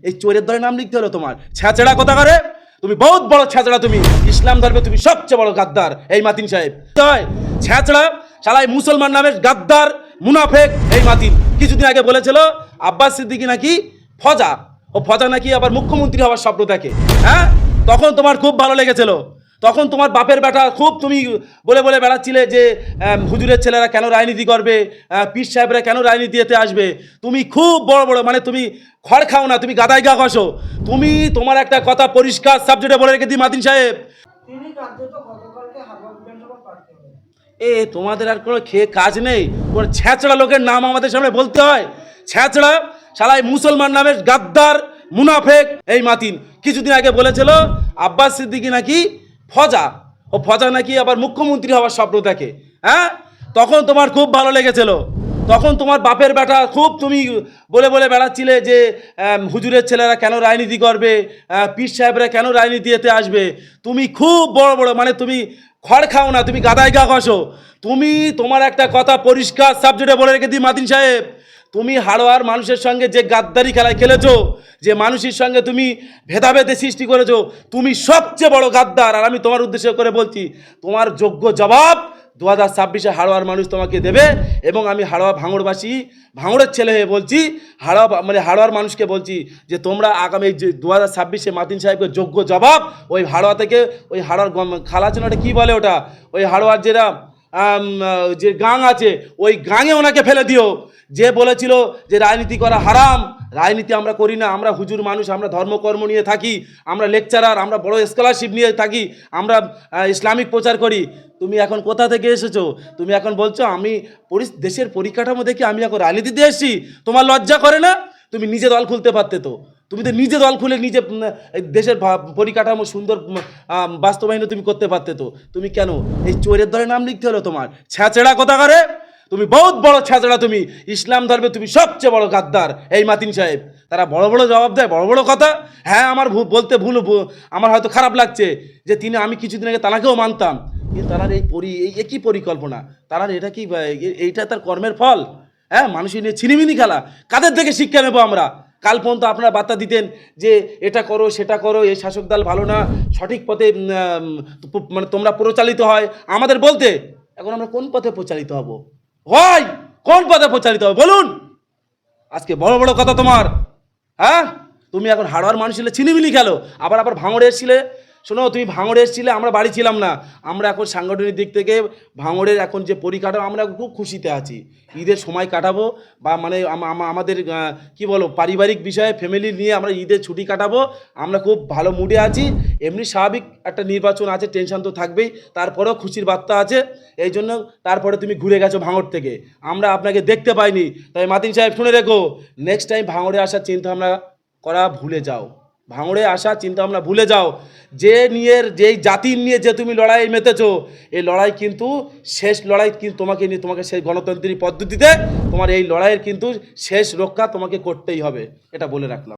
এই চোরের দলে নাম লিখতে হলো তোমার? ছ্যাচড়া কথা করে, তুমি বহুত বড় ছ্যাচড়া। তুমি ইসলাম ধর্মে তুমি সবচেয়ে বড় গাদ্দার এই মাতিন সাহেব। ছ্যাচড়া শালাই মুসলমান নামের গাদ্দার মুনাফেক এই মাতিন। কিছুদিন আগে বলেছিল আব্বাস সিদ্দিকী নাকি ফজা, ও ফজা নাকি আবার মুখ্যমন্ত্রী হওয়ার স্বপ্ন দেখে। হ্যাঁ, তখন তোমার খুব ভালো লেগেছিল। তখন তোমার বাপের বেটা খুব তুমি বলে বলে বেড়াচ্ছিলে যে হুজুরের ছেলেরা কেন রাজনীতি করবে, পীর সাহেবরা কেন রাজনীতিতে আসবে। তুমি খুব বড় বড় মানে তুমি খড় খাও না, তুমি গাদাই গা ঘষো। তুমি তোমার একটা কথা পরিষ্কার সাবজেক্টে বলে রেখে দিই মাতিন সাহেব, তোমাদের আর কোনো খেয়ে কাজ নেই। কোনো ছ্যাঁচড়া লোকের নাম আমাদের সামনে বলতে হয়? ছ্যাঁচড়া শালাই মুসলমান নামের গাদ্দার মুনাফেক এই মাতিন। কিছুদিন আগে বলেছিল আব্বাস সিদ্দিকী নাকি ফজা, ও ফজা নাকি আবার মুখ্যমন্ত্রী হওয়ার স্বপ্ন দেখে। হ্যাঁ, তখন তোমার খুব ভালো লেগেছিল। তখন তোমার বাপের বেটা খুব তুমি বলে বলে বেড়াচ্ছিলে যে হুজুরের ছেলেরা কেন রাজনীতি করবে, পীর সাহেবরা কেন রাজনীতিতে আসবে। তুমি খুব বড় বড় মানে তুমি খড় খাও না, তুমি গাদাই গা ঘষো। তুমি তোমার একটা কথা পরিষ্কার সাবজেক্টে বলে রেখে দিই মাতিন সাহেব, তুমি হাড়োয়ার মানুষের সঙ্গে যে গাদ্দারি খেলায় খেলেছো, যে মানুষের সঙ্গে তুমি ভেদাভেদে সৃষ্টি করেছো, তুমি সবচেয়ে বড় গাদ্দার। আর আমি তোমার উদ্দেশ্য করে বলছি, তোমার যোগ্য জবাব 2026-এ হাড়োয়ার মানুষ তোমাকে দেবে। এবং আমি হাড়োয়া ভাঙড়বাসী, ভাঙড়ের ছেলে হয়ে বলছি, হাড়োয়ার মানুষকে বলছি যে তোমরা আগামী 2026-এ মাতিন সাহেবকে যোগ্য জবাব ওই হাড়োয়া থেকে, ওই হাড়োয়ার খালা আছে না, ওটা কী বলে ওটা, ওই হাড়োয়ার যেটা যে গাং আছে, ওই গাঙে ওনাকে ফেলে দিও। যে বলেছিল যে রাজনীতি করা হারাম, রাজনীতি আমরা করি না, আমরা হুজুর মানুষ, আমরা ধর্মকর্ম নিয়ে থাকি, আমরা লেকচারার, আমরা বড় স্কলারশিপ নিয়ে থাকি, আমরা ইসলামিক প্রচার করি। তুমি এখন কোথা থেকে এসেছো? তুমি এখন বলছো আমি দেশের পরিকাঠামো দেখে আমি এখন রাজনীতিতে এসেছি। তোমার লজ্জা করে না? তুমি নিজে দল খুলতে পারতে তো। তুমি তো নিজে দল খুলে নিজে দেশের পরিকাঠামো সুন্দর বাস্তবায়ন তুমি করতে পারতে তো। তুমি কেন এই চোরের দলে নাম লিখতে হলো তোমার? ছ্যাচড়া কথা করে, তুমি বহুত বড় ছ্যাচড়া। তুমি ইসলাম ধর্মে তুমি সবচেয়ে বড় গাদ্দার এই মাতিন সাহেব। তারা বড় বড় জবাব দেয়, বড় বড় কথা। হ্যাঁ, আমার বলতে ভুল, আমার হয়তো খারাপ লাগছে যে আমি কিছুদিন আগে তারাকেও মানতাম, কিন্তু তার এই একই পরিকল্পনা, তার এটা কি, এইটা তার কর্মের ফল? হ্যাঁ, মানুষের নিয়ে ছিনিমিনি খেলা। কাদের থেকে শিক্ষা নেবো আমরা? কাল পর্যন্ত আপনারা বার্তা দিতেন যে এটা করো সেটা করো, এই শাসক দল ভালো না, সঠিক পথে মানে তোমরা প্রচালিত হয় আমাদের বলতে। এখন আমরা কোন পথে প্রচালিত হব? হয় কোন পথে প্রচালিত হবে বলুন? আজকে বড় বড় কথা তোমার। হ্যাঁ, তুমি এখন হাড়োয়ার মানুষ ছিলে, ছিনিমিনি খেলো। আবার ভাঙড়ে এসেছিলে। শোনো, তুমি ভাঙড়ে এসেছিলে, আমরা বাড়ি ছিলাম না। আমরা এখন সাংগঠনিক দিক থেকে ভাঙড়ের এখন যে পরিকাঠামো, আমরা খুব খুশিতে আছি। ঈদের সময় কাটাবো, বা মানে আমাদের কি বলো, পারিবারিক বিষয়ে ফ্যামিলি নিয়ে আমরা ঈদের ছুটি কাটাবো। আমরা খুব ভালো মুডে আছি। এমনি স্বাভাবিক একটা নির্বাচন আছে, টেনশন তো থাকবেই, তারপরেও খুশির বার্তা আছে। এই জন্য তারপরে তুমি ঘুরে গেছো ভাঙড় থেকে, আমরা আপনাকে দেখতে পাইনি। তাই মাতিন সাহেব শুনে রেখো, নেক্সট টাইম ভাঙড়ে আসার চিন্তা ভাবনা করা ভুলে যাও। ভাঙড়ে আসার চিন্তা ভাবনা ভুলে যাও। যেই জাতির নিয়ে যে তুমি লড়াই মেতেছো, এই লড়াই কিন্তু শেষ লড়াই, কিন্তু তোমাকে সেই গণতান্ত্রিক পদ্ধতিতে তোমার এই লড়াইয়ের কিন্তু শেষ রক্ষা তোমাকে করতেই হবে, এটা বলে রাখলাম।